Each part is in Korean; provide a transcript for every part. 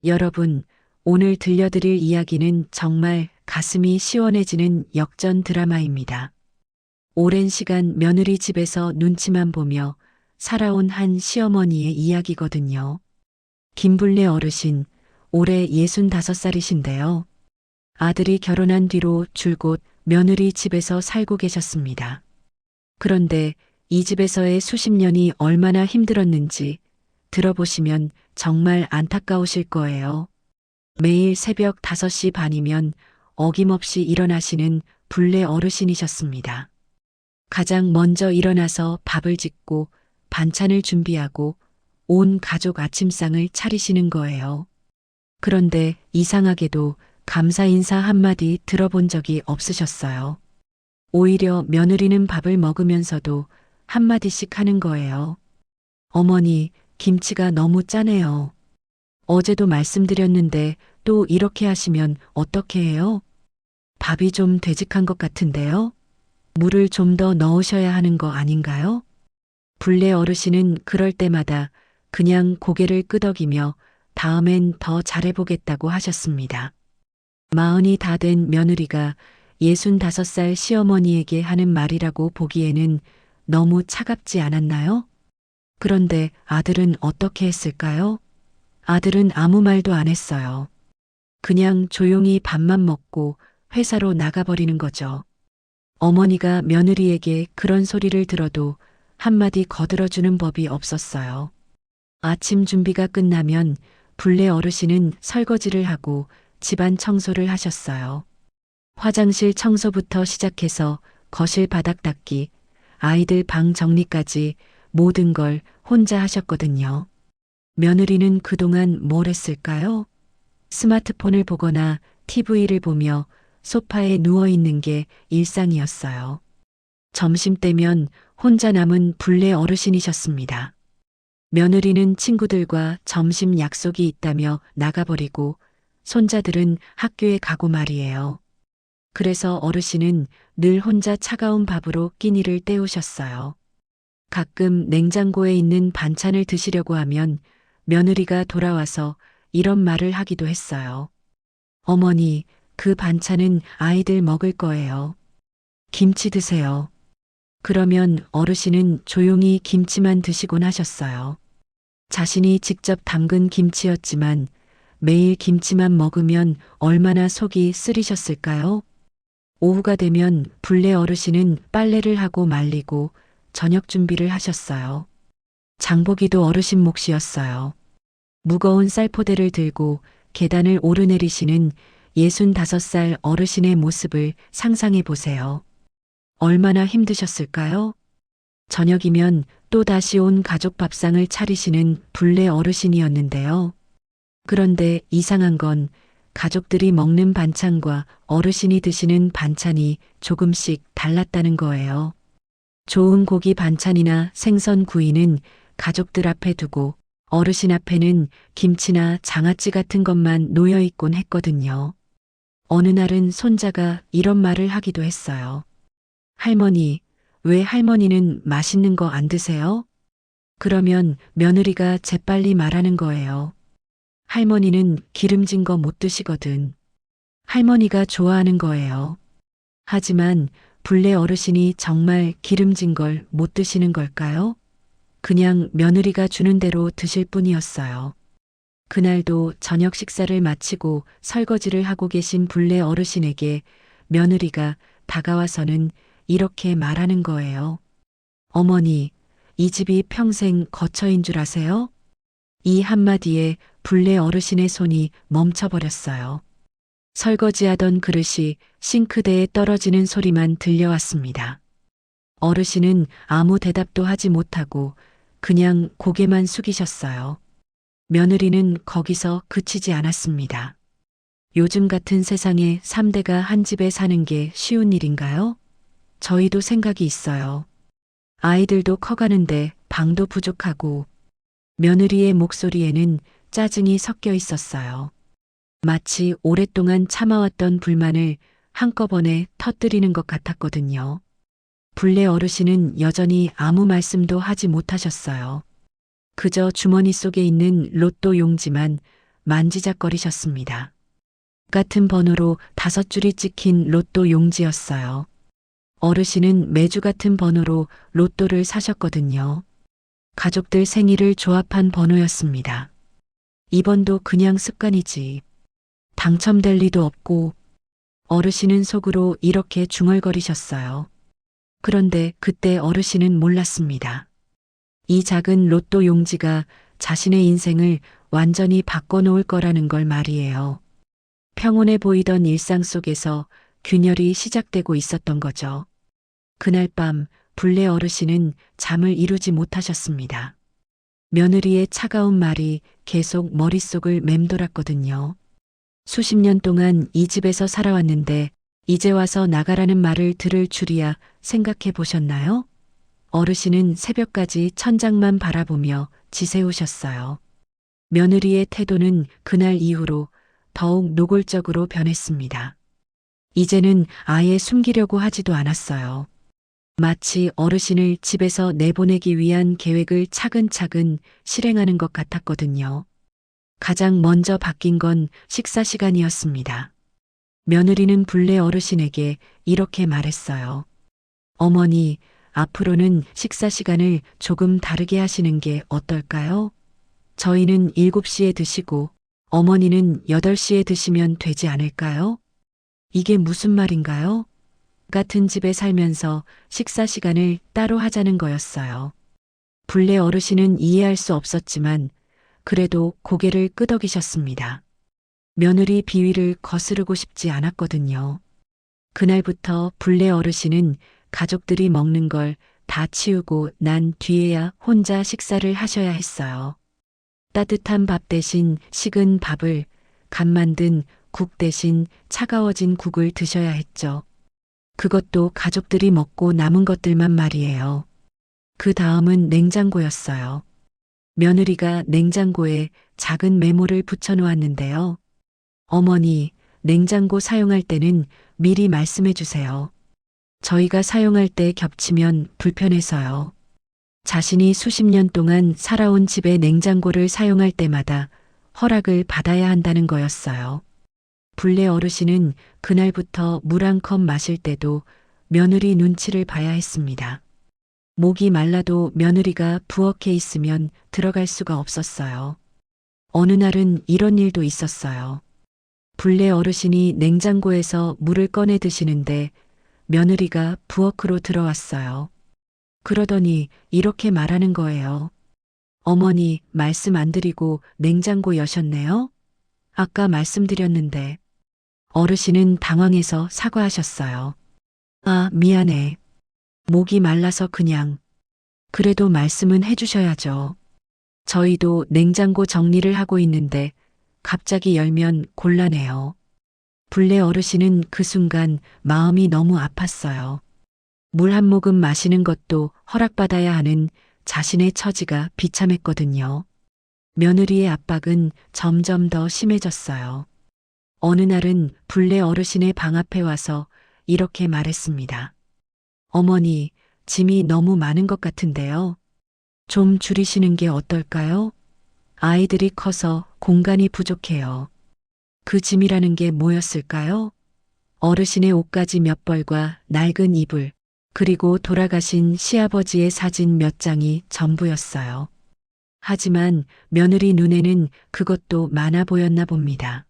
여러분, 오늘 들려드릴 이야기는 정말 가슴이 시원해지는 역전 드라마입니다. 오랜 시간 며느리 집에서 눈치만 보며 살아온 한 시어머니의 이야기거든요. 김불례 어르신, 올해 65살이신데요. 아들이 결혼한 뒤로 줄곧 며느리 집에서 살고 계셨습니다. 그런데 이 집에서의 수십 년이 얼마나 힘들었는지 들어보시면 정말 안타까우실 거예요. 매일 새벽 5시 반이면 어김없이 일어나시는 불례 어르신이셨습니다. 가장 먼저 일어나서 밥을 짓고 반찬을 준비하고 온 가족 아침상을 차리시는 거예요. 그런데 이상하게도 감사 인사 한마디 들어본 적이 없으셨어요. 오히려 며느리는 밥을 먹으면서도 한마디씩 하는 거예요. 어머니, 김치가 너무 짜네요. 어제도 말씀드렸는데 또 이렇게 하시면 어떻게 해요? 밥이 좀 되직한 것 같은데요? 물을 좀 더 넣으셔야 하는 거 아닌가요? 불례 어르신은 그럴 때마다 그냥 고개를 끄덕이며 다음엔 더 잘해보겠다고 하셨습니다. 마흔이 다 된 며느리가 65살 시어머니에게 하는 말이라고 보기에는 너무 차갑지 않았나요? 그런데 아들은 어떻게 했을까요? 아들은 아무 말도 안 했어요. 그냥 조용히 밥만 먹고 회사로 나가버리는 거죠. 어머니가 며느리에게 그런 소리를 들어도 한마디 거들어주는 법이 없었어요. 아침 준비가 끝나면 불례 어르신은 설거지를 하고 집안 청소를 하셨어요. 화장실 청소부터 시작해서 거실 바닥 닦기, 아이들 방 정리까지 모든 걸 혼자 하셨거든요. 며느리는 그동안 뭘 했을까요? 스마트폰을 보거나 TV를 보며 소파에 누워 있는 게 일상이었어요. 점심때면 혼자 남은 불례 어르신이셨습니다. 며느리는 친구들과 점심 약속이 있다며 나가버리고 손자들은 학교에 가고 말이에요. 그래서 어르신은 늘 혼자 차가운 밥으로 끼니를 때우셨어요. 가끔 냉장고에 있는 반찬을 드시려고 하면 며느리가 돌아와서 이런 말을 하기도 했어요. 어머니, 그 반찬은 아이들 먹을 거예요. 김치 드세요. 그러면 어르신은 조용히 김치만 드시곤 하셨어요. 자신이 직접 담근 김치였지만 매일 김치만 먹으면 얼마나 속이 쓰리셨을까요? 오후가 되면 불례 어르신은 빨래를 하고 말리고 저녁 준비를 하셨어요. 장보기도 어르신 몫이었어요. 무거운 쌀포대를 들고 계단을 오르내리시는 65살 어르신의 모습을 상상해 보세요. 얼마나 힘드셨을까요? 저녁이면 또 다시 온 가족 밥상을 차리시는 불례 어르신이었는데요. 그런데 이상한 건 가족들이 먹는 반찬과 어르신이 드시는 반찬이 조금씩 달랐다는 거예요. 좋은 고기 반찬이나 생선 구이는 가족들 앞에 두고 어르신 앞에는 김치나 장아찌 같은 것만 놓여 있곤 했거든요. 어느 날은 손자가 이런 말을 하기도 했어요. 할머니, 왜 할머니는 맛있는 거 안 드세요? 그러면 며느리가 재빨리 말하는 거예요. 할머니는 기름진 거 못 드시거든. 할머니가 좋아하는 거예요. 하지만 불례 어르신이 정말 기름진 걸 못 드시는 걸까요? 그냥 며느리가 주는 대로 드실 뿐이었어요. 그날도 저녁 식사를 마치고 설거지를 하고 계신 불례 어르신에게 며느리가 다가와서는 이렇게 말하는 거예요. 어머니, 이 집이 평생 거처인 줄 아세요? 이 한마디에 불례 어르신의 손이 멈춰버렸어요. 설거지하던 그릇이 싱크대에 떨어지는 소리만 들려왔습니다. 어르신은 아무 대답도 하지 못하고 그냥 고개만 숙이셨어요. 며느리는 거기서 그치지 않았습니다. 요즘 같은 세상에 3대가 한 집에 사는 게 쉬운 일인가요? 저희도 생각이 있어요. 아이들도 커가는데 방도 부족하고 며느리의 목소리에는 짜증이 섞여 있었어요. 마치 오랫동안 참아왔던 불만을 한꺼번에 터뜨리는 것 같았거든요. 불례 어르신은 여전히 아무 말씀도 하지 못하셨어요. 그저 주머니 속에 있는 로또 용지만 만지작거리셨습니다. 같은 번호로 5줄이 찍힌 로또 용지였어요. 어르신은 매주 같은 번호로 로또를 사셨거든요. 가족들 생일을 조합한 번호였습니다. 이번도 그냥 습관이지. 당첨될 리도 없고. 어르신은 속으로 이렇게 중얼거리셨어요. 그런데 그때 어르신은 몰랐습니다. 이 작은 로또 용지가 자신의 인생을 완전히 바꿔놓을 거라는 걸 말이에요. 평온해 보이던 일상 속에서 균열이 시작되고 있었던 거죠. 그날 밤 불내 어르신은 잠을 이루지 못하셨습니다. 며느리의 차가운 말이 계속 머릿속을 맴돌았거든요. 수십 년 동안 이 집에서 살아왔는데 이제 와서 나가라는 말을 들을 줄이야 생각해 보셨나요? 어르신은 새벽까지 천장만 바라보며 지새우셨어요. 며느리의 태도는 그날 이후로 더욱 노골적으로 변했습니다. 이제는 아예 숨기려고 하지도 않았어요. 마치 어르신을 집에서 내보내기 위한 계획을 차근차근 실행하는 것 같았거든요. 가장 먼저 바뀐 건 식사 시간이었습니다. 며느리는 불내 어르신에게 이렇게 말했어요. 어머니, 앞으로는 식사 시간을 조금 다르게 하시는 게 어떨까요? 저희는 7시에 드시고 어머니는 8시에 드시면 되지 않을까요? 이게 무슨 말인가요? 같은 집에 살면서 식사 시간을 따로 하자는 거였어요. 불내 어르신은 이해할 수 없었지만 그래도 고개를 끄덕이셨습니다. 며느리 비위를 거스르고 싶지 않았거든요. 그날부터 불내 어르신은 가족들이 먹는 걸 다 치우고 난 뒤에야 혼자 식사를 하셔야 했어요. 따뜻한 밥 대신 식은 밥을, 간 만든 국 대신 차가워진 국을 드셔야 했죠. 그것도 가족들이 먹고 남은 것들만 말이에요. 그 다음은 냉장고였어요. 며느리가 냉장고에 작은 메모를 붙여놓았는데요. 어머니, 냉장고 사용할 때는 미리 말씀해 주세요. 저희가 사용할 때 겹치면 불편해서요. 자신이 수십 년 동안 살아온 집의 냉장고를 사용할 때마다 허락을 받아야 한다는 거였어요. 불내 어르신은 그날부터 물 한 컵 마실 때도 며느리 눈치를 봐야 했습니다. 목이 말라도 며느리가 부엌에 있으면 들어갈 수가 없었어요. 어느 날은 이런 일도 있었어요. 불내 어르신이 냉장고에서 물을 꺼내 드시는데 며느리가 부엌으로 들어왔어요. 그러더니 이렇게 말하는 거예요. 어머니, 말씀 안 드리고 냉장고 여셨네요? 아까 말씀드렸는데. 어르신은 당황해서 사과하셨어요. 아, 미안해. 목이 말라서 그냥. 그래도 말씀은 해주셔야죠. 저희도 냉장고 정리를 하고 있는데 갑자기 열면 곤란해요. 불내 어르신은 그 순간 마음이 너무 아팠어요. 물 한 모금 마시는 것도 허락받아야 하는 자신의 처지가 비참했거든요. 며느리의 압박은 점점 더 심해졌어요. 어느 날은 불내 어르신의 방 앞에 와서 이렇게 말했습니다. 어머니, 짐이 너무 많은 것 같은데요. 좀 줄이시는 게 어떨까요? 아이들이 커서 공간이 부족해요. 그 짐이라는 게 뭐였을까요? 어르신의 옷가지 몇 벌과 낡은 이불, 그리고 돌아가신 시아버지의 사진 몇 장이 전부였어요. 하지만 며느리 눈에는 그것도 많아 보였나 봅니다.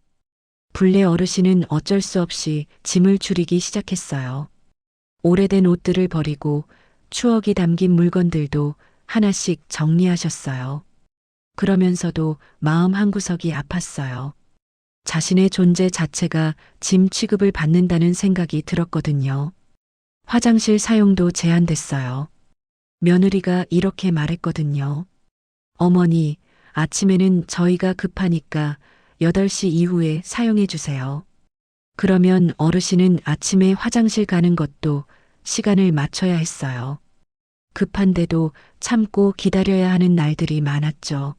불내 어르신은 어쩔 수 없이 짐을 줄이기 시작했어요. 오래된 옷들을 버리고 추억이 담긴 물건들도 하나씩 정리하셨어요. 그러면서도 마음 한구석이 아팠어요. 자신의 존재 자체가 짐 취급을 받는다는 생각이 들었거든요. 화장실 사용도 제한됐어요. 며느리가 이렇게 말했거든요. 어머니, 아침에는 저희가 급하니까 8시 이후에 사용해 주세요. 그러면 어르신은 아침에 화장실 가는 것도 시간을 맞춰야 했어요. 급한데도 참고 기다려야 하는 날들이 많았죠.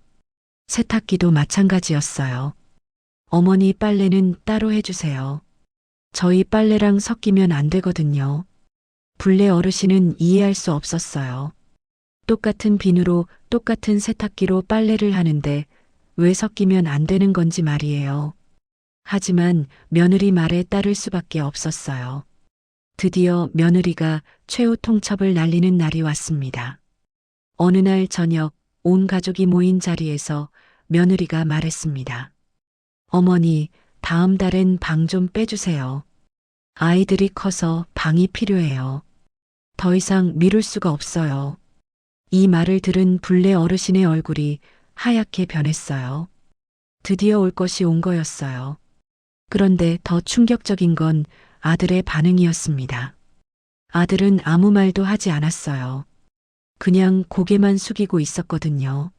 세탁기도 마찬가지였어요. 어머니 빨래는 따로 해주세요. 저희 빨래랑 섞이면 안 되거든요. 불내 어르신은 이해할 수 없었어요. 똑같은 비누로 똑같은 세탁기로 빨래를 하는데 왜 섞이면 안 되는 건지 말이에요. 하지만 며느리 말에 따를 수밖에 없었어요. 드디어 며느리가 최후 통첩을 날리는 날이 왔습니다. 어느 날 저녁 온 가족이 모인 자리에서 며느리가 말했습니다. 어머니, 다음 달엔 방 좀 빼주세요. 아이들이 커서 방이 필요해요. 더 이상 미룰 수가 없어요. 이 말을 들은 불례 어르신의 얼굴이 하얗게 변했어요. 드디어 올 것이 온 거였어요. 그런데 더 충격적인 건 아들의 반응이었습니다. 아들은 아무 말도 하지 않았어요. 그냥 고개만 숙이고 있었거든요.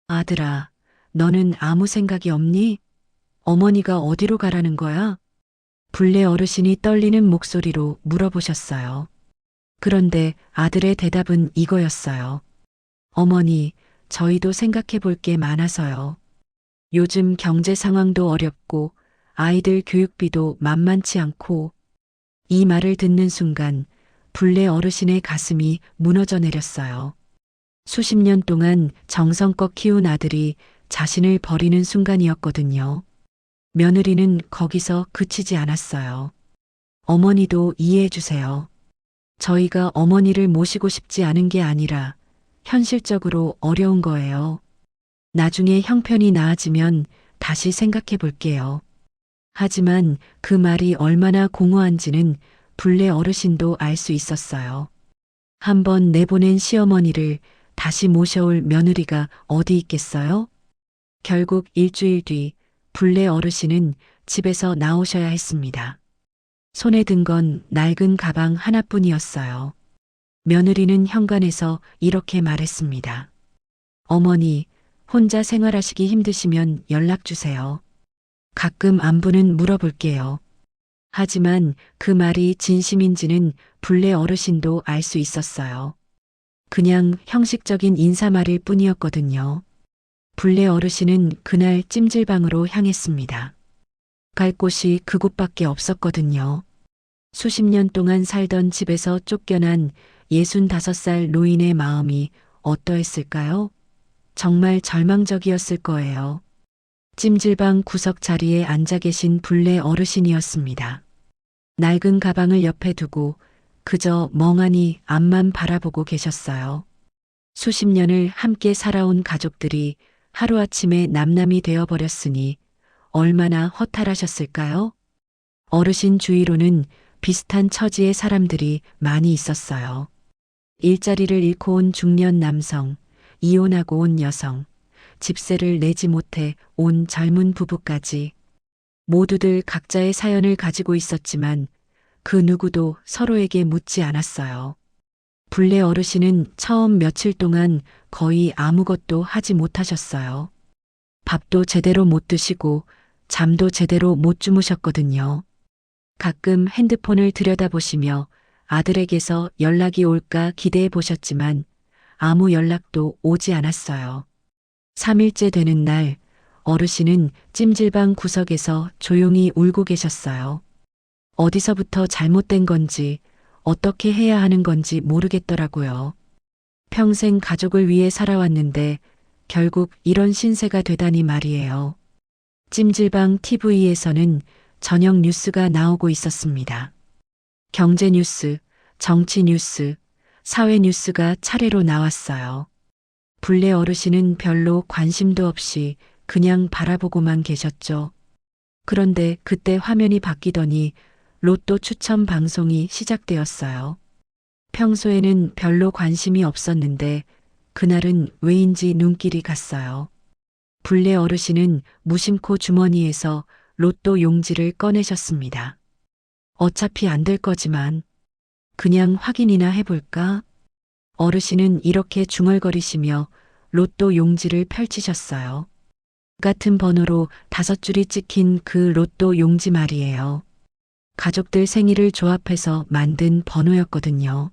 아들아, 너는 아무 생각이 없니? 어머니가 어디로 가라는 거야? 불례 어르신이 떨리는 목소리로 물어보셨어요. 그런데 아들의 대답은 이거였어요. 어머니, 저희도 생각해 볼 게 많아서요. 요즘 경제 상황도 어렵고 아이들 교육비도 만만치 않고. 이 말을 듣는 순간 불례 어르신의 가슴이 무너져 내렸어요. 수십 년 동안 정성껏 키운 아들이 자신을 버리는 순간이었거든요. 며느리는 거기서 그치지 않았어요. 어머니도 이해해 주세요. 저희가 어머니를 모시고 싶지 않은 게 아니라 현실적으로 어려운 거예요. 나중에 형편이 나아지면 다시 생각해 볼게요. 하지만 그 말이 얼마나 공허한지는 불례 어르신도 알 수 있었어요. 한번 내보낸 시어머니를 다시 모셔올 며느리가 어디 있겠어요? 결국 일주일 뒤 불례 어르신은 집에서 나오셔야 했습니다. 손에 든 건 낡은 가방 하나뿐이었어요. 며느리는 현관에서 이렇게 말했습니다. 어머니, 혼자 생활하시기 힘드시면 연락 주세요. 가끔 안부는 물어볼게요. 하지만 그 말이 진심인지는 불례 어르신도 알 수 있었어요. 그냥 형식적인 인사말일 뿐이었거든요. 불례 어르신은 그날 찜질방으로 향했습니다. 갈 곳이 그곳밖에 없었거든요. 수십 년 동안 살던 집에서 쫓겨난 65살 노인의 마음이 어떠했을까요? 정말 절망적이었을 거예요. 찜질방 구석 자리에 앉아 계신 불례 어르신이었습니다. 낡은 가방을 옆에 두고 그저 멍하니 앞만 바라보고 계셨어요. 수십 년을 함께 살아온 가족들이 하루아침에 남남이 되어버렸으니 얼마나 허탈하셨을까요? 어르신 주위로는 비슷한 처지의 사람들이 많이 있었어요. 일자리를 잃고 온 중년 남성, 이혼하고 온 여성, 집세를 내지 못해 온 젊은 부부까지 모두들 각자의 사연을 가지고 있었지만 그 누구도 서로에게 묻지 않았어요. 불례 어르신은 처음 며칠 동안 거의 아무것도 하지 못하셨어요. 밥도 제대로 못 드시고 잠도 제대로 못 주무셨거든요. 가끔 핸드폰을 들여다보시며 아들에게서 연락이 올까 기대해 보셨지만 아무 연락도 오지 않았어요. 3일째 되는 날 어르신은 찜질방 구석에서 조용히 울고 계셨어요. 어디서부터 잘못된 건지 어떻게 해야 하는 건지 모르겠더라고요. 평생 가족을 위해 살아왔는데 결국 이런 신세가 되다니 말이에요. 찜질방 TV에서는 저녁 뉴스가 나오고 있었습니다. 경제 뉴스, 정치 뉴스, 사회 뉴스가 차례로 나왔어요. 불례 어르신은 별로 관심도 없이 그냥 바라보고만 계셨죠. 그런데 그때 화면이 바뀌더니 로또 추첨 방송이 시작되었어요. 평소에는 별로 관심이 없었는데 그날은 왜인지 눈길이 갔어요. 불례 어르신은 무심코 주머니에서 로또 용지를 꺼내셨습니다. 어차피 안 될 거지만 그냥 확인이나 해볼까? 어르신은 이렇게 중얼거리시며 로또 용지를 펼치셨어요. 같은 번호로 5줄이 찍힌 그 로또 용지 말이에요. 가족들 생일을 조합해서 만든 번호였거든요.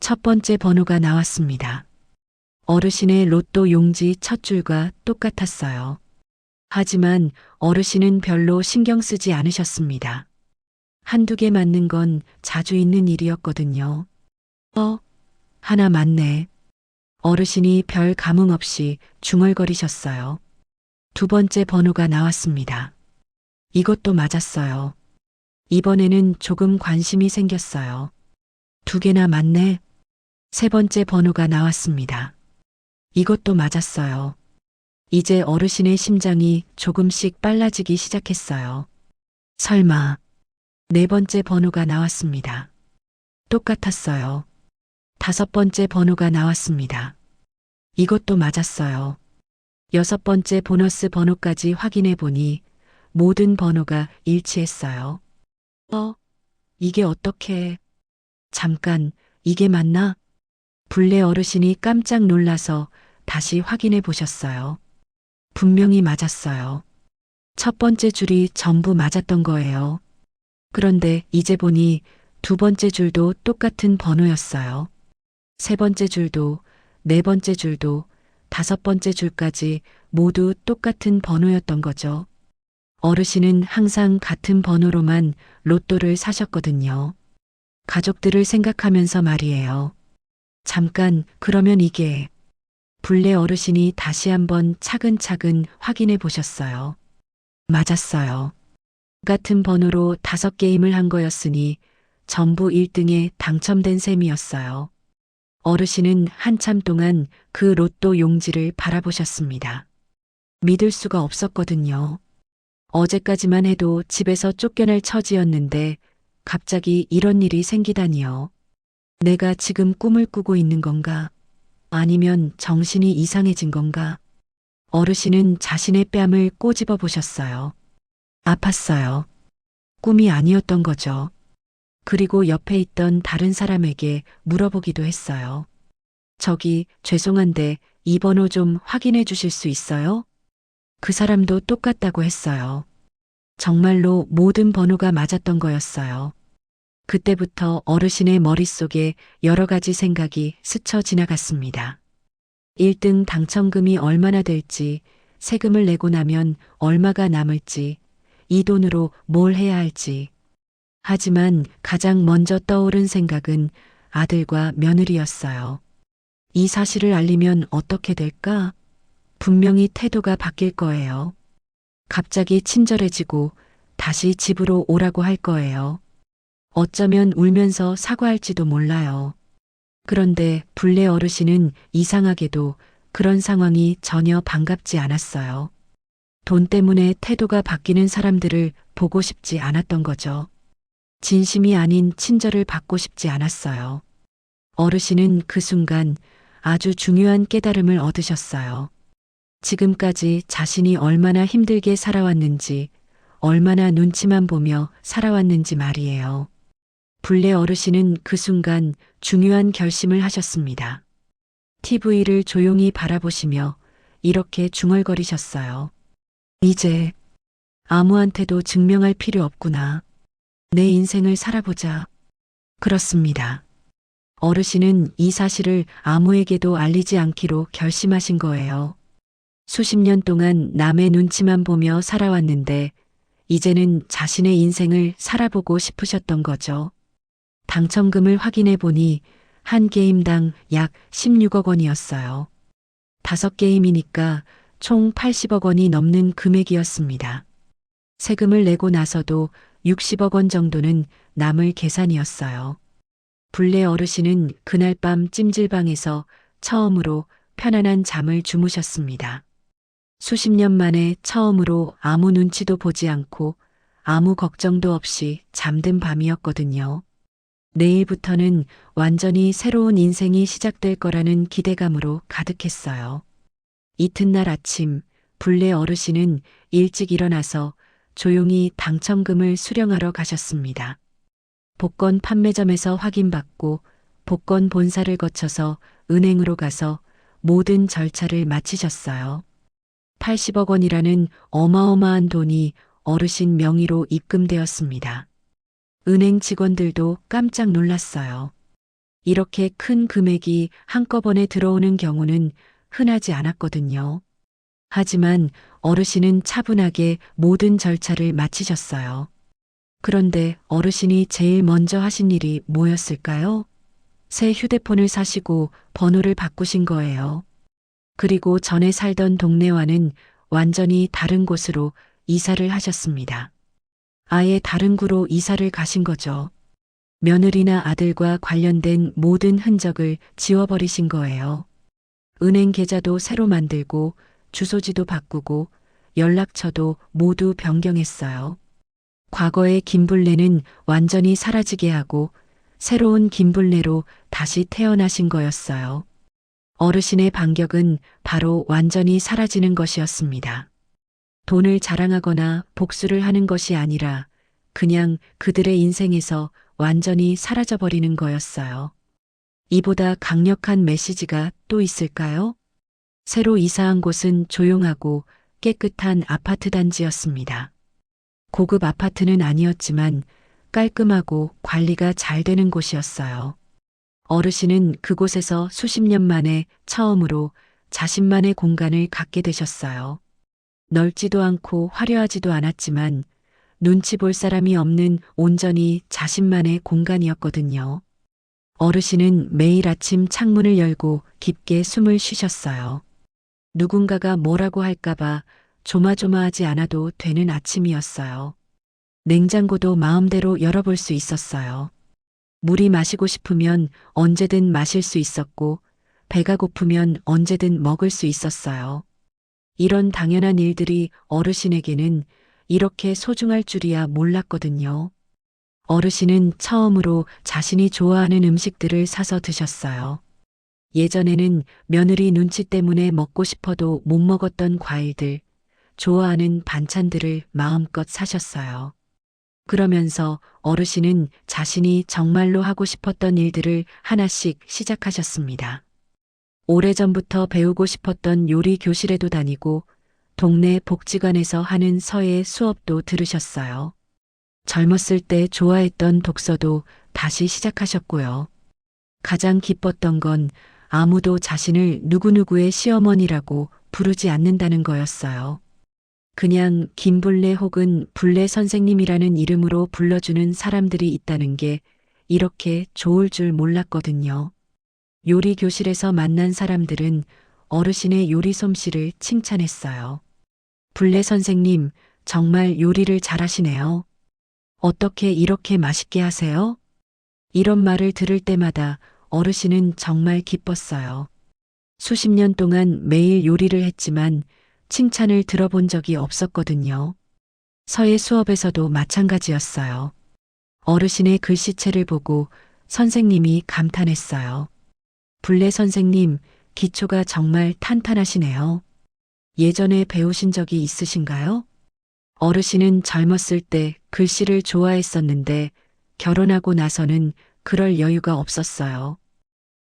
첫 번째 번호가 나왔습니다. 어르신의 로또 용지 첫 줄과 똑같았어요. 하지만 어르신은 별로 신경 쓰지 않으셨습니다. 한두 개 맞는 건 자주 있는 일이었거든요. 하나 맞네. 어르신이 별 감흥 없이 중얼거리셨어요. 두 번째 번호가 나왔습니다. 이것도 맞았어요. 이번에는 조금 관심이 생겼어요. 두 개나 맞네. 세 번째 번호가 나왔습니다. 이것도 맞았어요. 이제 어르신의 심장이 조금씩 빨라지기 시작했어요. 설마. 네 번째 번호가 나왔습니다. 똑같았어요. 다섯 번째 번호가 나왔습니다. 이것도 맞았어요. 여섯 번째 보너스 번호까지 확인해 보니 모든 번호가 일치했어요. 이게 어떻게. 잠깐, 이게 맞나? 불례 어르신이 깜짝 놀라서 다시 확인해 보셨어요. 분명히 맞았어요. 첫 번째 줄이 전부 맞았던 거예요. 그런데 이제 보니 두 번째 줄도 똑같은 번호였어요. 세 번째 줄도, 네 번째 줄도, 다섯 번째 줄까지 모두 똑같은 번호였던 거죠. 어르신은 항상 같은 번호로만 로또를 사셨거든요. 가족들을 생각하면서 말이에요. 잠깐, 그러면 이게. 불례 어르신이 다시 한번 차근차근 확인해 보셨어요. 맞았어요. 같은 번호로 5게임을 한 거였으니 전부 1등에 당첨된 셈이었어요. 어르신은 한참 동안 그 로또 용지를 바라보셨습니다. 믿을 수가 없었거든요. 어제까지만 해도 집에서 쫓겨날 처지였는데 갑자기 이런 일이 생기다니요. 내가 지금 꿈을 꾸고 있는 건가? 아니면 정신이 이상해진 건가? 어르신은 자신의 뺨을 꼬집어 보셨어요. 아팠어요. 꿈이 아니었던 거죠. 그리고 옆에 있던 다른 사람에게 물어보기도 했어요. 저기, 죄송한데 이 번호 좀 확인해 주실 수 있어요? 그 사람도 똑같다고 했어요. 정말로 모든 번호가 맞았던 거였어요. 그때부터 어르신의 머릿속에 여러 가지 생각이 스쳐 지나갔습니다. 1등 당첨금이 얼마나 될지, 세금을 내고 나면 얼마가 남을지, 이 돈으로 뭘 해야 할지. 하지만 가장 먼저 떠오른 생각은 아들과 며느리였어요. 이 사실을 알리면 어떻게 될까? 분명히 태도가 바뀔 거예요. 갑자기 친절해지고 다시 집으로 오라고 할 거예요. 어쩌면 울면서 사과할지도 몰라요. 그런데 불례 어르신은 이상하게도 그런 상황이 전혀 반갑지 않았어요. 돈 때문에 태도가 바뀌는 사람들을 보고 싶지 않았던 거죠. 진심이 아닌 친절을 받고 싶지 않았어요. 어르신은 그 순간 아주 중요한 깨달음을 얻으셨어요. 지금까지 자신이 얼마나 힘들게 살아왔는지, 얼마나 눈치만 보며 살아왔는지 말이에요. 불례 어르신은 그 순간 중요한 결심을 하셨습니다. TV를 조용히 바라보시며 이렇게 중얼거리셨어요. 이제 아무한테도 증명할 필요 없구나. 내 인생을 살아보자. 그렇습니다. 어르신은 이 사실을 아무에게도 알리지 않기로 결심하신 거예요. 수십 년 동안 남의 눈치만 보며 살아왔는데 이제는 자신의 인생을 살아보고 싶으셨던 거죠. 당첨금을 확인해 보니 한 게임당 약 16억 원이었어요. 5게임이니까 총 80억 원이 넘는 금액이었습니다. 세금을 내고 나서도 60억 원 정도는 남을 계산이었어요. 불례 어르신은 그날 밤 찜질방에서 처음으로 편안한 잠을 주무셨습니다. 수십 년 만에 처음으로 아무 눈치도 보지 않고 아무 걱정도 없이 잠든 밤이었거든요. 내일부터는 완전히 새로운 인생이 시작될 거라는 기대감으로 가득했어요. 이튿날 아침, 불례 어르신은 일찍 일어나서 조용히 당첨금을 수령하러 가셨습니다. 복권 판매점에서 확인받고 복권 본사를 거쳐서 은행으로 가서 모든 절차를 마치셨어요. 80억 원이라는 어마어마한 돈이 어르신 명의로 입금되었습니다. 은행 직원들도 깜짝 놀랐어요. 이렇게 큰 금액이 한꺼번에 들어오는 경우는 흔하지 않았거든요. 하지만 어르신은 차분하게 모든 절차를 마치셨어요. 그런데 어르신이 제일 먼저 하신 일이 뭐였을까요? 새 휴대폰을 사시고 번호를 바꾸신 거예요. 그리고 전에 살던 동네와는 완전히 다른 곳으로 이사를 하셨습니다. 아예 다른 구로 이사를 가신 거죠. 며느리나 아들과 관련된 모든 흔적을 지워버리신 거예요. 은행 계좌도 새로 만들고 주소지도 바꾸고 연락처도 모두 변경했어요. 과거의 김블레는 완전히 사라지게 하고 새로운 김블레로 다시 태어나신 거였어요. 어르신의 반격은 바로 완전히 사라지는 것이었습니다. 돈을 자랑하거나 복수를 하는 것이 아니라 그냥 그들의 인생에서 완전히 사라져버리는 거였어요. 이보다 강력한 메시지가 또 있을까요? 새로 이사한 곳은 조용하고 깨끗한 아파트 단지였습니다. 고급 아파트는 아니었지만 깔끔하고 관리가 잘 되는 곳이었어요. 어르신은 그곳에서 수십 년 만에 처음으로 자신만의 공간을 갖게 되셨어요. 넓지도 않고 화려하지도 않았지만 눈치 볼 사람이 없는 온전히 자신만의 공간이었거든요. 어르신은 매일 아침 창문을 열고 깊게 숨을 쉬셨어요. 누군가가 뭐라고 할까봐 조마조마하지 않아도 되는 아침이었어요. 냉장고도 마음대로 열어볼 수 있었어요. 물이 마시고 싶으면 언제든 마실 수 있었고, 배가 고프면 언제든 먹을 수 있었어요. 이런 당연한 일들이 어르신에게는 이렇게 소중할 줄이야 몰랐거든요. 어르신은 처음으로 자신이 좋아하는 음식들을 사서 드셨어요. 예전에는 며느리 눈치 때문에 먹고 싶어도 못 먹었던 과일들, 좋아하는 반찬들을 마음껏 사셨어요. 그러면서 어르신은 자신이 정말로 하고 싶었던 일들을 하나씩 시작하셨습니다. 오래전부터 배우고 싶었던 요리 교실에도 다니고 동네 복지관에서 하는 서예 수업도 들으셨어요. 젊었을 때 좋아했던 독서도 다시 시작하셨고요. 가장 기뻤던 건 아무도 자신을 누구누구의 시어머니라고 부르지 않는다는 거였어요. 그냥 김블레 혹은 블레 선생님이라는 이름으로 불러주는 사람들이 있다는 게 이렇게 좋을 줄 몰랐거든요. 요리 교실에서 만난 사람들은 어르신의 요리 솜씨를 칭찬했어요. 블레 선생님, 정말 요리를 잘하시네요. 어떻게 이렇게 맛있게 하세요? 이런 말을 들을 때마다 어르신은 정말 기뻤어요. 수십 년 동안 매일 요리를 했지만 칭찬을 들어본 적이 없었거든요. 서예 수업에서도 마찬가지였어요. 어르신의 글씨체를 보고 선생님이 감탄했어요. 블레 선생님, 기초가 정말 탄탄하시네요. 예전에 배우신 적이 있으신가요? 어르신은 젊었을 때 글씨를 좋아했었는데 결혼하고 나서는 그럴 여유가 없었어요.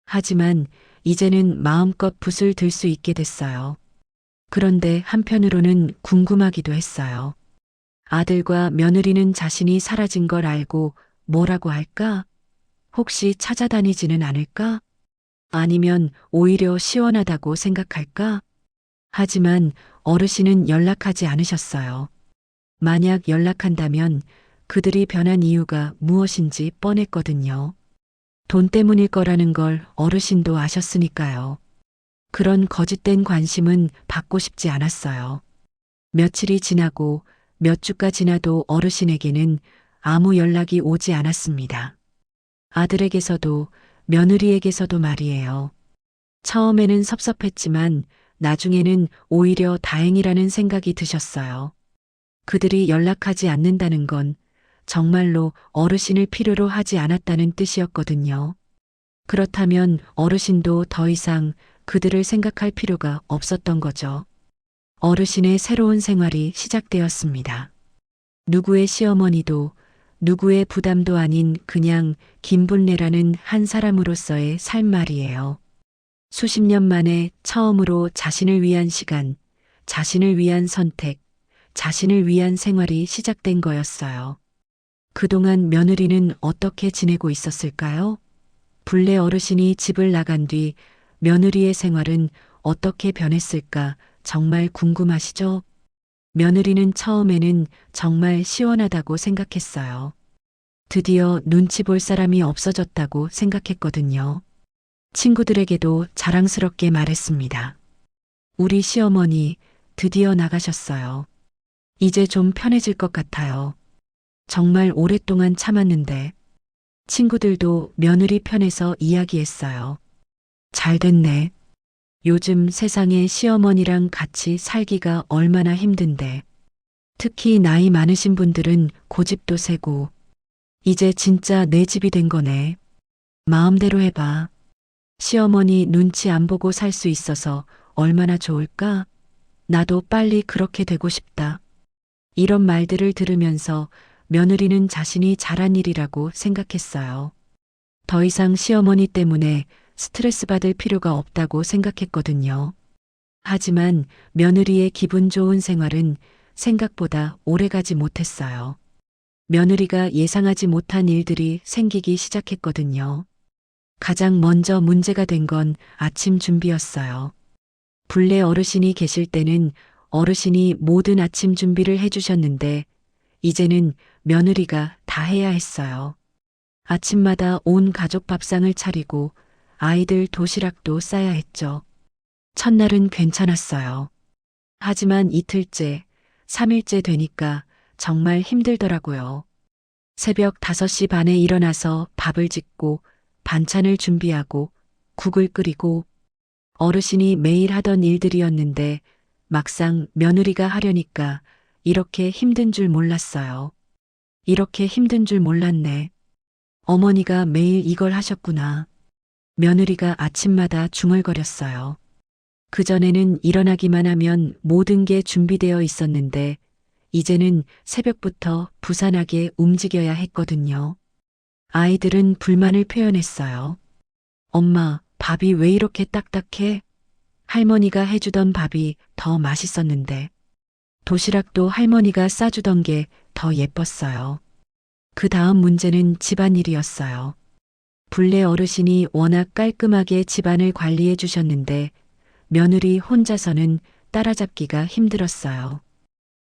하지만 이제는 마음껏 붓을 들 수 있게 됐어요. 그런데 한편으로는 궁금하기도 했어요. 아들과 며느리는 자신이 사라진 걸 알고 뭐라고 할까? 혹시 찾아다니지는 않을까? 아니면 오히려 시원하다고 생각할까? 하지만 어르신은 연락하지 않으셨어요. 만약 연락한다면 그들이 변한 이유가 무엇인지 뻔했거든요. 돈 때문일 거라는 걸 어르신도 아셨으니까요. 그런 거짓된 관심은 받고 싶지 않았어요. 며칠이 지나고 몇 주가 지나도 어르신에게는 아무 연락이 오지 않았습니다. 아들에게서도 며느리에게서도 말이에요. 처음에는 섭섭했지만 나중에는 오히려 다행이라는 생각이 드셨어요. 그들이 연락하지 않는다는 건 정말로 어르신을 필요로 하지 않았다는 뜻이었거든요. 그렇다면 어르신도 더 이상 그들을 생각할 필요가 없었던 거죠. 어르신의 새로운 생활이 시작되었습니다. 누구의 시어머니도 누구의 부담도 아닌 그냥 김분례라는 한 사람으로서의 삶 말이에요. 수십 년 만에 처음으로 자신을 위한 시간, 자신을 위한 선택, 자신을 위한 생활이 시작된 거였어요. 그동안 며느리는 어떻게 지내고 있었을까요? 블레 어르신이 집을 나간 뒤 며느리의 생활은 어떻게 변했을까 정말 궁금하시죠? 며느리는 처음에는 정말 시원하다고 생각했어요. 드디어 눈치 볼 사람이 없어졌다고 생각했거든요. 친구들에게도 자랑스럽게 말했습니다. 우리 시어머니 드디어 나가셨어요. 이제 좀 편해질 것 같아요. 정말 오랫동안 참았는데 친구들도 며느리 편에서 이야기했어요. 잘 됐네. 요즘 세상에 시어머니랑 같이 살기가 얼마나 힘든데. 특히 나이 많으신 분들은 고집도 세고. 이제 진짜 내 집이 된 거네. 마음대로 해봐. 시어머니 눈치 안 보고 살 수 있어서 얼마나 좋을까? 나도 빨리 그렇게 되고 싶다. 이런 말들을 들으면서 며느리는 자신이 잘한 일이라고 생각했어요. 더 이상 시어머니 때문에 스트레스 받을 필요가 없다고 생각했거든요. 하지만 며느리의 기분 좋은 생활은 생각보다 오래가지 못했어요. 며느리가 예상하지 못한 일들이 생기기 시작했거든요. 가장 먼저 문제가 된 건 아침 준비였어요. 본래 어르신이 계실 때는 어르신이 모든 아침 준비를 해주셨는데 이제는 며느리가 다 해야 했어요. 아침마다 온 가족 밥상을 차리고 아이들 도시락도 싸야 했죠. 첫날은 괜찮았어요. 하지만 이틀째, 3일째 되니까 정말 힘들더라고요. 새벽 5시 반에 일어나서 밥을 짓고 반찬을 준비하고 국을 끓이고 어르신이 매일 하던 일들이었는데 막상 며느리가 하려니까 이렇게 힘든 줄 몰랐어요. 이렇게 힘든 줄 몰랐네. 어머니가 매일 이걸 하셨구나. 며느리가 아침마다 중얼거렸어요. 그전에는 일어나기만 하면 모든 게 준비되어 있었는데 이제는 새벽부터 부산하게 움직여야 했거든요. 아이들은 불만을 표현했어요. 엄마, 밥이 왜 이렇게 딱딱해? 할머니가 해주던 밥이 더 맛있었는데. 도시락도 할머니가 싸주던 게 더 예뻤어요. 그 다음 문제는 집안일이었어요. 본래 어르신이 워낙 깔끔하게 집안을 관리해 주셨는데 며느리 혼자서는 따라잡기가 힘들었어요.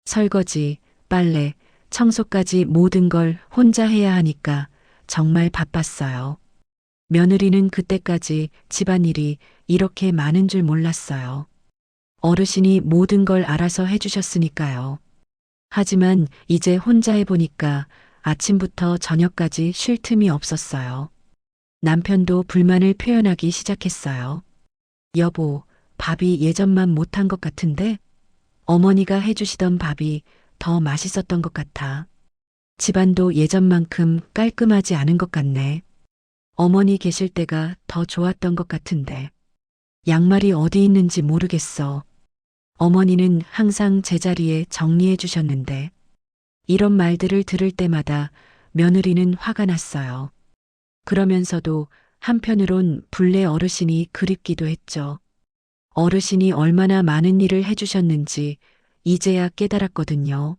설거지, 빨래, 청소까지 모든 걸 혼자 해야 하니까 정말 바빴어요. 며느리는 그때까지 집안일이 이렇게 많은 줄 몰랐어요. 어르신이 모든 걸 알아서 해주셨으니까요. 하지만 이제 혼자 해보니까 아침부터 저녁까지 쉴 틈이 없었어요. 남편도 불만을 표현하기 시작했어요. 여보, 밥이 예전만 못한 것 같은데? 어머니가 해주시던 밥이 더 맛있었던 것 같아. 집안도 예전만큼 깔끔하지 않은 것 같네. 어머니 계실 때가 더 좋았던 것 같은데. 양말이 어디 있는지 모르겠어. 어머니는 항상 제자리에 정리해 주셨는데. 이런 말들을 들을 때마다 며느리는 화가 났어요. 그러면서도 한편으론 본래 어르신이 그립기도 했죠. 어르신이 얼마나 많은 일을 해주셨는지 이제야 깨달았거든요.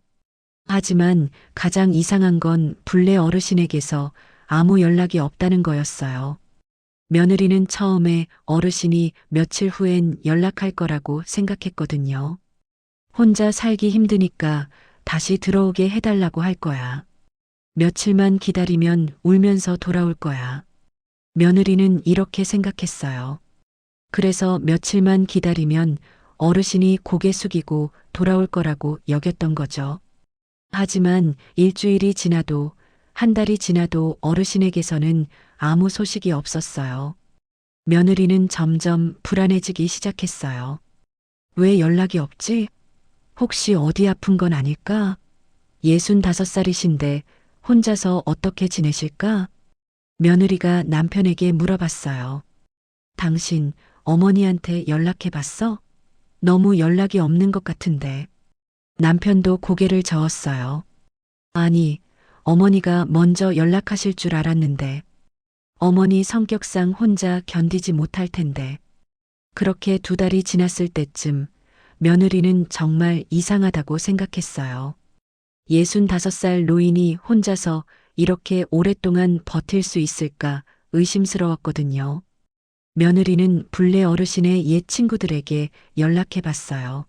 하지만 가장 이상한 건 본래 어르신에게서 아무 연락이 없다는 거였어요. 며느리는 처음에 어르신이 며칠 후엔 연락할 거라고 생각했거든요. 혼자 살기 힘드니까 다시 들어오게 해달라고 할 거야. 며칠만 기다리면 울면서 돌아올 거야. 며느리는 이렇게 생각했어요. 그래서 며칠만 기다리면 어르신이 고개 숙이고 돌아올 거라고 여겼던 거죠. 하지만 일주일이 지나도 한 달이 지나도 어르신에게서는 아무 소식이 없었어요. 며느리는 점점 불안해지기 시작했어요. 왜 연락이 없지? 혹시 어디 아픈 건 아닐까? 65살이신데 혼자서 어떻게 지내실까? 며느리가 남편에게 물어봤어요. 당신 어머니한테 연락해 봤어? 너무 연락이 없는 것 같은데. 남편도 고개를 저었어요. 아니, 어머니가 먼저 연락하실 줄 알았는데. 어머니 성격상 혼자 견디지 못할 텐데. 그렇게 2달이 지났을 때쯤 며느리는 정말 이상하다고 생각했어요. 65살 노인이 혼자서 이렇게 오랫동안 버틸 수 있을까 의심스러웠거든요. 며느리는 본래 어르신의 옛 친구들에게 연락해 봤어요.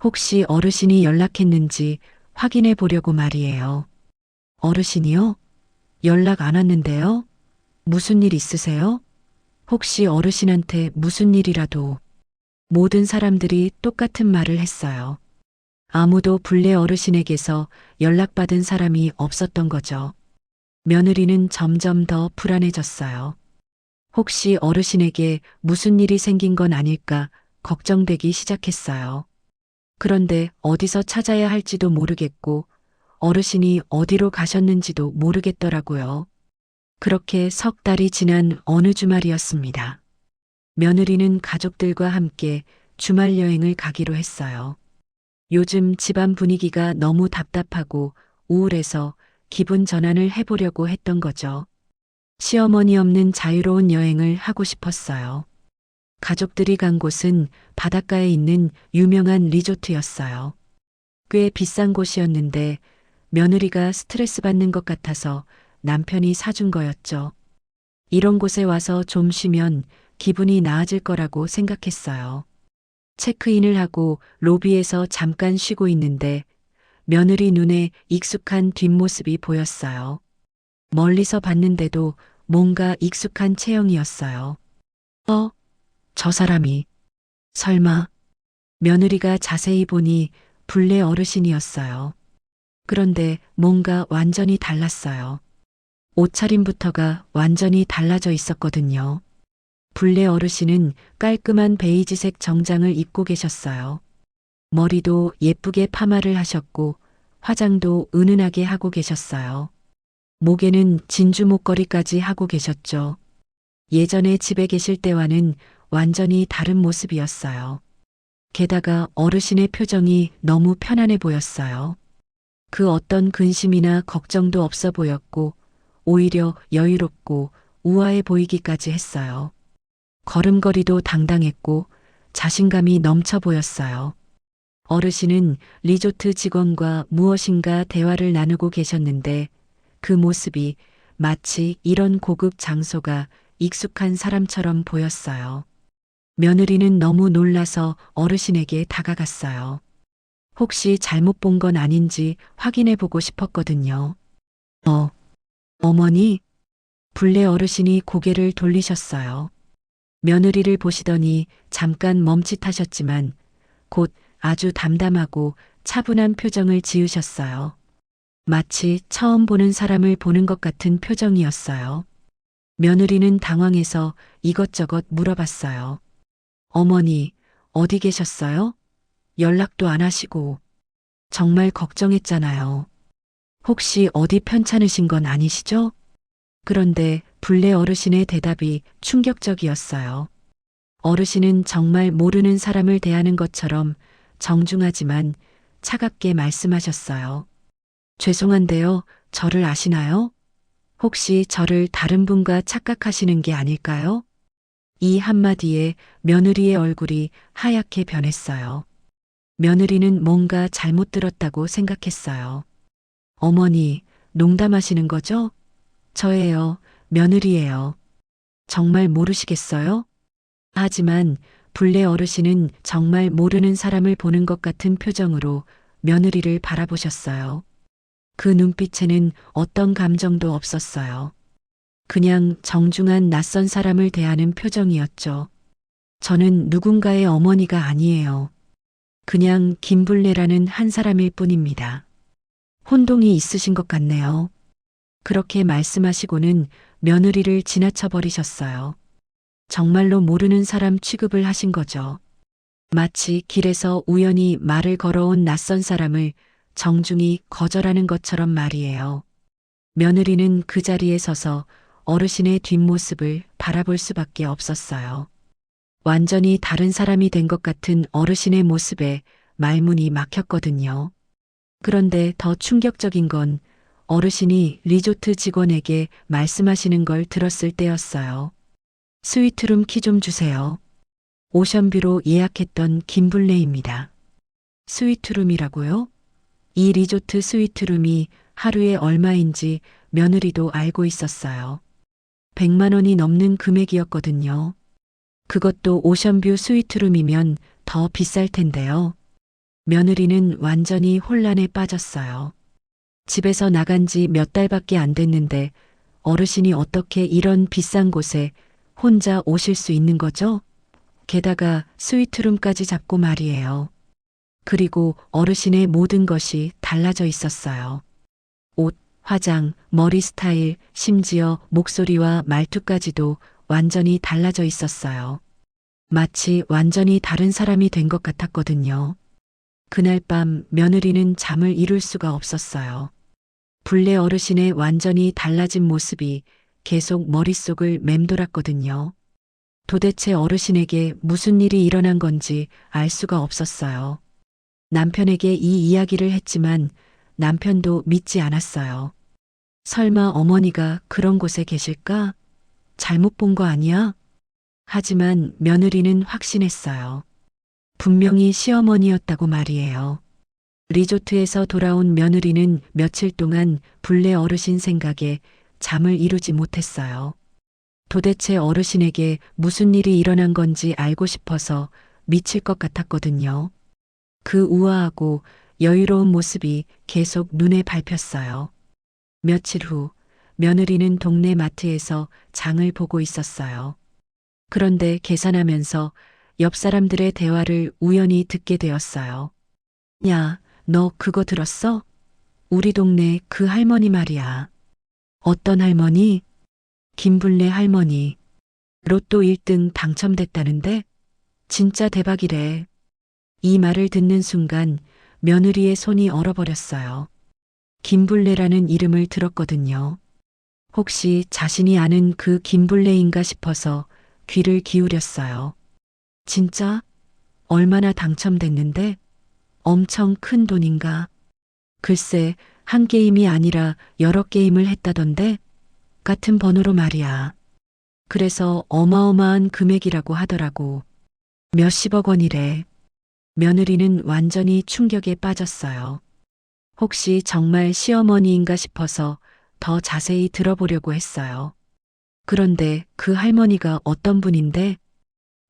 혹시 어르신이 연락했는지 확인해 보려고 말이에요. 어르신이요? 연락 안 왔는데요? 무슨 일 있으세요? 혹시 어르신한테 무슨 일이라도. 모든 사람들이 똑같은 말을 했어요. 아무도 불례 어르신에게서 연락받은 사람이 없었던 거죠. 며느리는 점점 더 불안해졌어요. 혹시 어르신에게 무슨 일이 생긴 건 아닐까 걱정되기 시작했어요. 그런데 어디서 찾아야 할지도 모르겠고 어르신이 어디로 가셨는지도 모르겠더라고요. 그렇게 석 달이 지난 어느 주말이었습니다. 며느리는 가족들과 함께 주말 여행을 가기로 했어요. 요즘 집안 분위기가 너무 답답하고 우울해서 기분 전환을 해보려고 했던 거죠. 시어머니 없는 자유로운 여행을 하고 싶었어요. 가족들이 간 곳은 바닷가에 있는 유명한 리조트였어요. 꽤 비싼 곳이었는데 며느리가 스트레스 받는 것 같아서 남편이 사준 거였죠. 이런 곳에 와서 좀 쉬면 기분이 나아질 거라고 생각했어요. 체크인을 하고 로비에서 잠깐 쉬고 있는데 며느리 눈에 익숙한 뒷모습이 보였어요. 멀리서 봤는데도 뭔가 익숙한 체형이었어요. 저 사람이 설마 며느리가 자세히 보니 불례 어르신이었어요. 그런데 뭔가 완전히 달랐어요. 옷차림부터가 완전히 달라져 있었거든요. 불례 어르신은 깔끔한 베이지색 정장을 입고 계셨어요. 머리도 예쁘게 파마를 하셨고 화장도 은은하게 하고 계셨어요. 목에는 진주 목걸이까지 하고 계셨죠. 예전에 집에 계실 때와는 완전히 다른 모습이었어요. 게다가 어르신의 표정이 너무 편안해 보였어요. 그 어떤 근심이나 걱정도 없어 보였고 오히려 여유롭고 우아해 보이기까지 했어요. 걸음걸이도 당당했고 자신감이 넘쳐 보였어요. 어르신은 리조트 직원과 무엇인가 대화를 나누고 계셨는데 그 모습이 마치 이런 고급 장소가 익숙한 사람처럼 보였어요. 며느리는 너무 놀라서 어르신에게 다가갔어요. 혹시 잘못 본 건 아닌지 확인해 보고 싶었거든요. 어머니? 불례 어르신이 고개를 돌리셨어요. 며느리를 보시더니 잠깐 멈칫하셨지만 곧 아주 담담하고 차분한 표정을 지으셨어요. 마치 처음 보는 사람을 보는 것 같은 표정이었어요. 며느리는 당황해서 이것저것 물어봤어요. 어머니, 어디 계셨어요? 연락도 안 하시고. 정말 걱정했잖아요. 혹시 어디 편찮으신 건 아니시죠? 그런데 불례 어르신의 대답이 충격적이었어요. 어르신은 정말 모르는 사람을 대하는 것처럼 정중하지만 차갑게 말씀하셨어요. 죄송한데요, 저를 아시나요? 혹시 저를 다른 분과 착각하시는 게 아닐까요? 이 한마디에 며느리의 얼굴이 하얗게 변했어요. 며느리는 뭔가 잘못 들었다고 생각했어요. 어머니, 농담하시는 거죠? 저예요, 며느리예요. 정말 모르시겠어요? 하지만 불례 어르신은 정말 모르는 사람을 보는 것 같은 표정으로 며느리를 바라보셨어요. 그 눈빛에는 어떤 감정도 없었어요. 그냥 정중한 낯선 사람을 대하는 표정이었죠. 저는 누군가의 어머니가 아니에요. 그냥 김불례라는 한 사람일 뿐입니다. 혼동이 있으신 것 같네요. 그렇게 말씀하시고는 며느리를 지나쳐 버리셨어요. 정말로 모르는 사람 취급을 하신 거죠. 마치 길에서 우연히 말을 걸어온 낯선 사람을 정중히 거절하는 것처럼 말이에요. 며느리는 그 자리에 서서 어르신의 뒷모습을 바라볼 수밖에 없었어요. 완전히 다른 사람이 된 것 같은 어르신의 모습에 말문이 막혔거든요. 그런데 더 충격적인 건 어르신이 리조트 직원에게 말씀하시는 걸 들었을 때였어요. 스위트룸 키 좀 주세요. 오션뷰로 예약했던 김불레입니다. 스위트룸이라고요? 이 리조트 스위트룸이 하루에 얼마인지 며느리도 알고 있었어요. 100만 원이 넘는 금액이었거든요. 그것도 오션뷰 스위트룸이면 더 비쌀 텐데요. 며느리는 완전히 혼란에 빠졌어요. 집에서 나간 지 몇 달밖에 안 됐는데 어르신이 어떻게 이런 비싼 곳에 혼자 오실 수 있는 거죠? 게다가 스위트룸까지 잡고 말이에요. 그리고 어르신의 모든 것이 달라져 있었어요. 옷, 화장, 머리 스타일, 심지어 목소리와 말투까지도 완전히 달라져 있었어요. 마치 완전히 다른 사람이 된 것 같았거든요. 그날 밤 며느리는 잠을 이룰 수가 없었어요. 불례 어르신의 완전히 달라진 모습이 계속 머릿속을 맴돌았거든요. 도대체 어르신에게 무슨 일이 일어난 건지 알 수가 없었어요. 남편에게 이 이야기를 했지만 남편도 믿지 않았어요. 설마 어머니가 그런 곳에 계실까? 잘못 본 거 아니야? 하지만 며느리는 확신했어요. 분명히 시어머니였다고 말이에요. 리조트에서 돌아온 며느리는 며칠 동안 불례 어르신 생각에 잠을 이루지 못했어요. 도대체 어르신에게 무슨 일이 일어난 건지 알고 싶어서 미칠 것 같았거든요. 그 우아하고 여유로운 모습이 계속 눈에 밟혔어요. 며칠 후 며느리는 동네 마트에서 장을 보고 있었어요. 그런데 계산하면서 옆 사람들의 대화를 우연히 듣게 되었어요. 야, 너 그거 들었어? 우리 동네 그 할머니 말이야. 어떤 할머니? 김불례 할머니. 로또 1등 당첨됐다는데? 진짜 대박이래. 이 말을 듣는 순간 며느리의 손이 얼어버렸어요. 김불례라는 이름을 들었거든요. 혹시 자신이 아는 그 김불례인가 싶어서 귀를 기울였어요. 진짜? 얼마나 당첨됐는데? 엄청 큰 돈인가? 글쎄, 한 게임이 아니라 여러 게임을 했다던데? 같은 번호로 말이야. 그래서 어마어마한 금액이라고 하더라고. 몇십억 원이래. 며느리는 완전히 충격에 빠졌어요. 혹시 정말 시어머니인가 싶어서 더 자세히 들어보려고 했어요. 그런데 그 할머니가 어떤 분인데?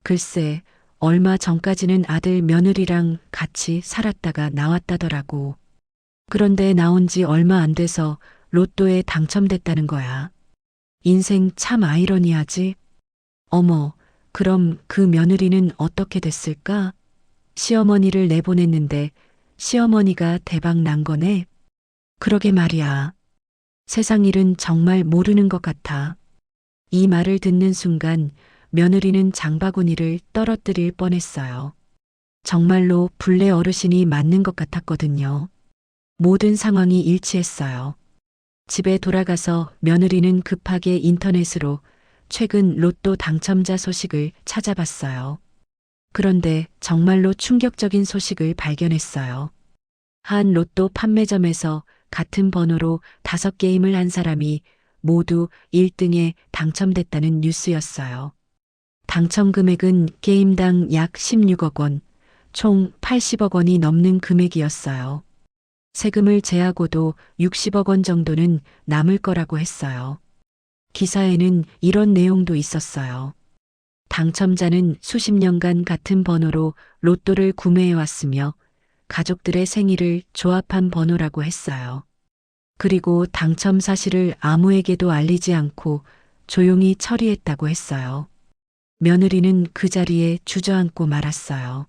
글쎄, 얼마 전까지는 아들 며느리랑 같이 살았다가 나왔다더라고. 그런데 나온 지 얼마 안 돼서 로또에 당첨됐다는 거야. 인생 참 아이러니하지? 어머, 그럼 그 며느리는 어떻게 됐을까? 시어머니를 내보냈는데 시어머니가 대박 난 거네? 그러게 말이야. 세상 일은 정말 모르는 것 같아. 이 말을 듣는 순간 며느리는 장바구니를 떨어뜨릴 뻔했어요. 정말로 불례 어르신이 맞는 것 같았거든요. 모든 상황이 일치했어요. 집에 돌아가서 며느리는 급하게 인터넷으로 최근 로또 당첨자 소식을 찾아봤어요. 그런데 정말로 충격적인 소식을 발견했어요. 한 로또 판매점에서 같은 번호로 5게임을 한 사람이 모두 1등에 당첨됐다는 뉴스였어요. 당첨 금액은 게임당 약 16억 원, 총 80억 원이 넘는 금액이었어요. 세금을 제하고도 60억 원 정도는 남을 거라고 했어요. 기사에는 이런 내용도 있었어요. 당첨자는 수십 년간 같은 번호로 로또를 구매해왔으며 가족들의 생일을 조합한 번호라고 했어요. 그리고 당첨 사실을 아무에게도 알리지 않고 조용히 처리했다고 했어요. 며느리는 그 자리에 주저앉고 말았어요.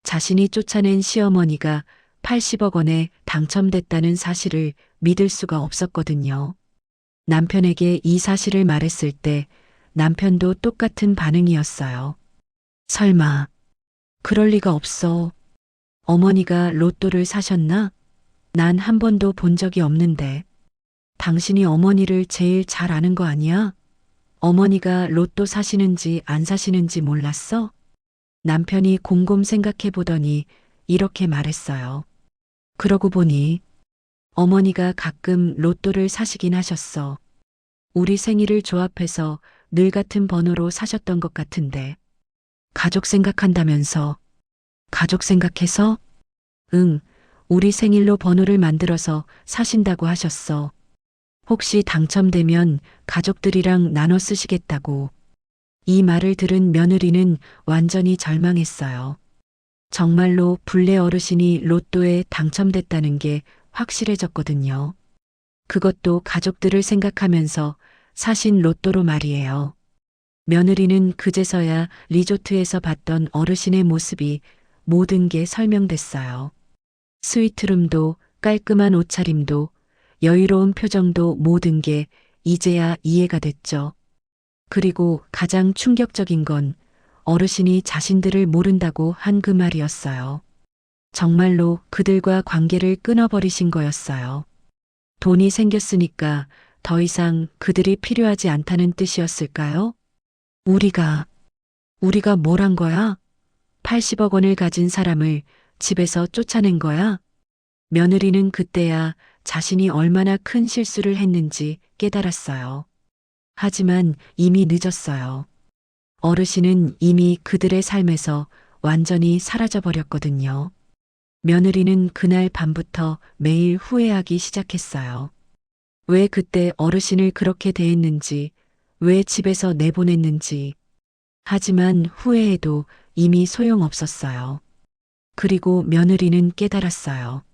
자신이 쫓아낸 시어머니가 80억 원에 당첨됐다는 사실을 믿을 수가 없었거든요. 남편에게 이 사실을 말했을 때 남편도 똑같은 반응이었어요. 설마, 그럴 리가 없어. 어머니가 로또를 사셨나? 난 한 번도 본 적이 없는데. 당신이 어머니를 제일 잘 아는 거 아니야? 어머니가 로또 사시는지 안 사시는지 몰랐어? 남편이 곰곰 생각해 보더니 이렇게 말했어요. 그러고 보니 어머니가 가끔 로또를 사시긴 하셨어. 우리 생일을 조합해서 늘 같은 번호로 사셨던 것 같은데. 가족 생각한다면서. 가족 생각해서? 응, 우리 생일로 번호를 만들어서 사신다고 하셨어. 혹시 당첨되면 가족들이랑 나눠 쓰시겠다고. 이 말을 들은 며느리는 완전히 절망했어요. 정말로 불례 어르신이 로또에 당첨됐다는 게 확실해졌거든요. 그것도 가족들을 생각하면서 사신 로또로 말이에요. 며느리는 그제서야 리조트에서 봤던 어르신의 모습이 모든 게 설명됐어요. 스위트룸도 깔끔한 옷차림도 여유로운 표정도 모든 게 이제야 이해가 됐죠. 그리고 가장 충격적인 건 어르신이 자신들을 모른다고 한 그 말이었어요. 정말로 그들과 관계를 끊어버리신 거였어요. 돈이 생겼으니까 더 이상 그들이 필요하지 않다는 뜻이었을까요? 우리가, 우리가 뭘 한 거야? 80억 원을 가진 사람을 집에서 쫓아낸 거야? 며느리는 그때야 자신이 얼마나 큰 실수를 했는지 깨달았어요. 하지만 이미 늦었어요. 어르신은 이미 그들의 삶에서 완전히 사라져버렸거든요. 며느리는 그날 밤부터 매일 후회하기 시작했어요. 왜 그때 어르신을 그렇게 대했는지, 왜 집에서 내보냈는지. 하지만 후회해도 이미 소용없었어요. 그리고 며느리는 깨달았어요.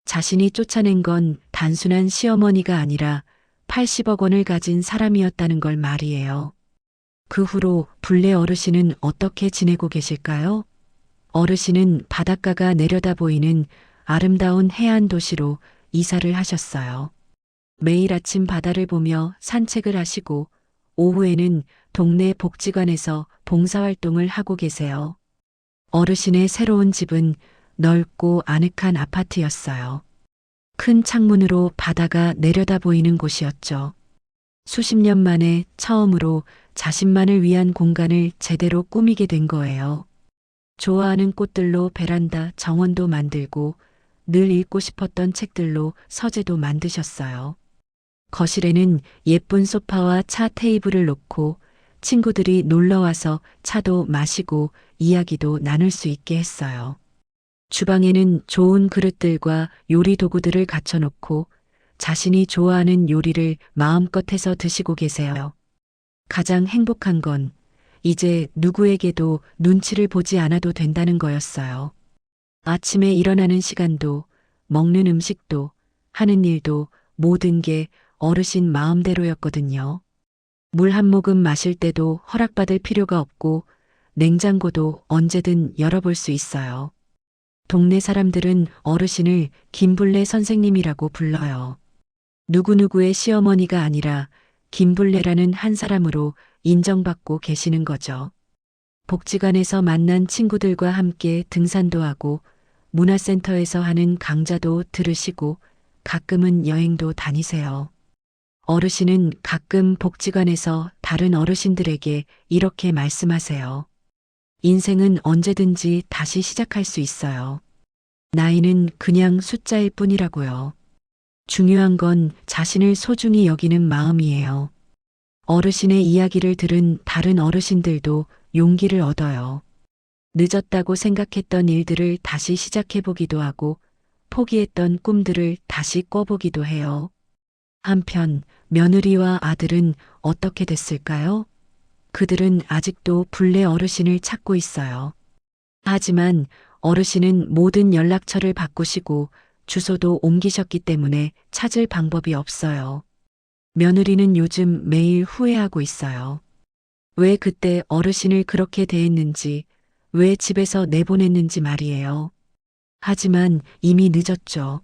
자신이 쫓아낸 건 단순한 시어머니가 아니라 80억 원을 가진 사람이었다는 걸 말이에요. 그 후로 불례 어르신은 어떻게 지내고 계실까요? 어르신은 바닷가가 내려다 보이는 아름다운 해안 도시로 이사를 하셨어요. 매일 아침 바다를 보며 산책을 하시고 오후에는 동네 복지관에서 봉사활동을 하고 계세요. 어르신의 새로운 집은 넓고 아늑한 아파트였어요. 큰 창문으로 바다가 내려다 보이는 곳이었죠. 수십 년 만에 처음으로 자신만을 위한 공간을 제대로 꾸미게 된 거예요. 좋아하는 꽃들로 베란다 정원도 만들고 늘 읽고 싶었던 책들로 서재도 만드셨어요. 거실에는 예쁜 소파와 차 테이블을 놓고 친구들이 놀러와서 차도 마시고 이야기도 나눌 수 있게 했어요. 주방에는 좋은 그릇들과 요리 도구들을 갖춰놓고 자신이 좋아하는 요리를 마음껏 해서 드시고 계세요. 가장 행복한 건 이제 누구에게도 눈치를 보지 않아도 된다는 거였어요. 아침에 일어나는 시간도, 먹는 음식도, 하는 일도 모든 게 어르신 마음대로였거든요. 물 한 모금 마실 때도 허락받을 필요가 없고 냉장고도 언제든 열어볼 수 있어요. 동네 사람들은 어르신을 김불례 선생님이라고 불러요. 누구누구의 시어머니가 아니라 김불례라는 한 사람으로 인정받고 계시는 거죠. 복지관에서 만난 친구들과 함께 등산도 하고 문화센터에서 하는 강좌도 들으시고 가끔은 여행도 다니세요. 어르신은 가끔 복지관에서 다른 어르신들에게 이렇게 말씀하세요. 인생은 언제든지 다시 시작할 수 있어요. 나이는 그냥 숫자일 뿐이라고요. 중요한 건 자신을 소중히 여기는 마음이에요. 어르신의 이야기를 들은 다른 어르신들도 용기를 얻어요. 늦었다고 생각했던 일들을 다시 시작해보기도 하고 포기했던 꿈들을 다시 꿔보기도 해요. 한편 며느리와 아들은 어떻게 됐을까요? 그들은 아직도 불례 어르신을 찾고 있어요. 하지만 어르신은 모든 연락처를 바꾸시고 주소도 옮기셨기 때문에 찾을 방법이 없어요. 며느리는 요즘 매일 후회하고 있어요. 왜 그때 어르신을 그렇게 대했는지, 왜 집에서 내보냈는지 말이에요. 하지만 이미 늦었죠.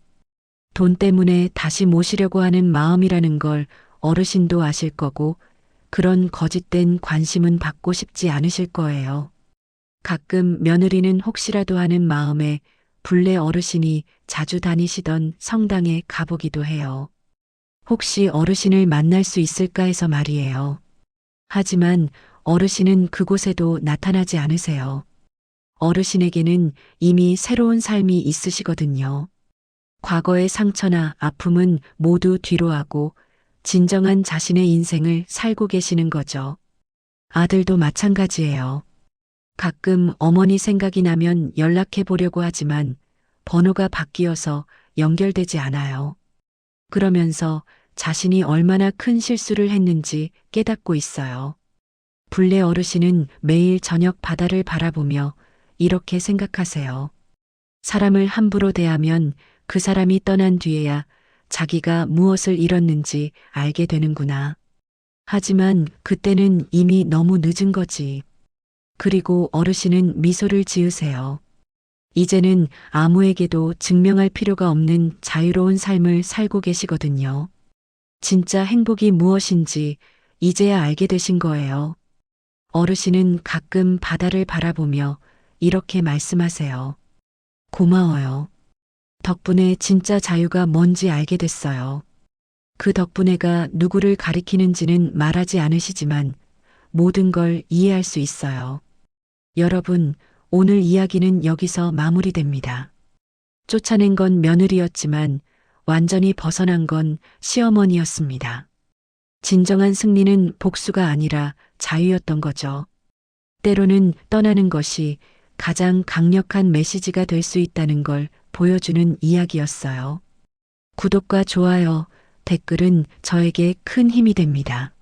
돈 때문에 다시 모시려고 하는 마음이라는 걸 어르신도 아실 거고 그런 거짓된 관심은 받고 싶지 않으실 거예요. 가끔 며느리는 혹시라도 하는 마음에 불례 어르신이 자주 다니시던 성당에 가보기도 해요. 혹시 어르신을 만날 수 있을까 해서 말이에요. 하지만 어르신은 그곳에도 나타나지 않으세요. 어르신에게는 이미 새로운 삶이 있으시거든요. 과거의 상처나 아픔은 모두 뒤로하고 진정한 자신의 인생을 살고 계시는 거죠. 아들도 마찬가지예요. 가끔 어머니 생각이 나면 연락해 보려고 하지만 번호가 바뀌어서 연결되지 않아요. 그러면서 자신이 얼마나 큰 실수를 했는지 깨닫고 있어요. 불례 어르신은 매일 저녁 바다를 바라보며 이렇게 생각하세요. 사람을 함부로 대하면 그 사람이 떠난 뒤에야 자기가 무엇을 잃었는지 알게 되는구나. 하지만 그때는 이미 너무 늦은 거지. 그리고 어르신은 미소를 지으세요. 이제는 아무에게도 증명할 필요가 없는 자유로운 삶을 살고 계시거든요. 진짜 행복이 무엇인지 이제야 알게 되신 거예요. 어르신은 가끔 바다를 바라보며 이렇게 말씀하세요. 고마워요. 덕분에 진짜 자유가 뭔지 알게 됐어요. 그 덕분에가 누구를 가리키는지는 말하지 않으시지만 모든 걸 이해할 수 있어요. 여러분, 오늘 이야기는 여기서 마무리됩니다. 쫓아낸 건 며느리였지만 완전히 벗어난 건 시어머니였습니다. 진정한 승리는 복수가 아니라 자유였던 거죠. 때로는 떠나는 것이 가장 강력한 메시지가 될 수 있다는 걸 보여주는 이야기였어요. 구독과 좋아요, 댓글은 저에게 큰 힘이 됩니다.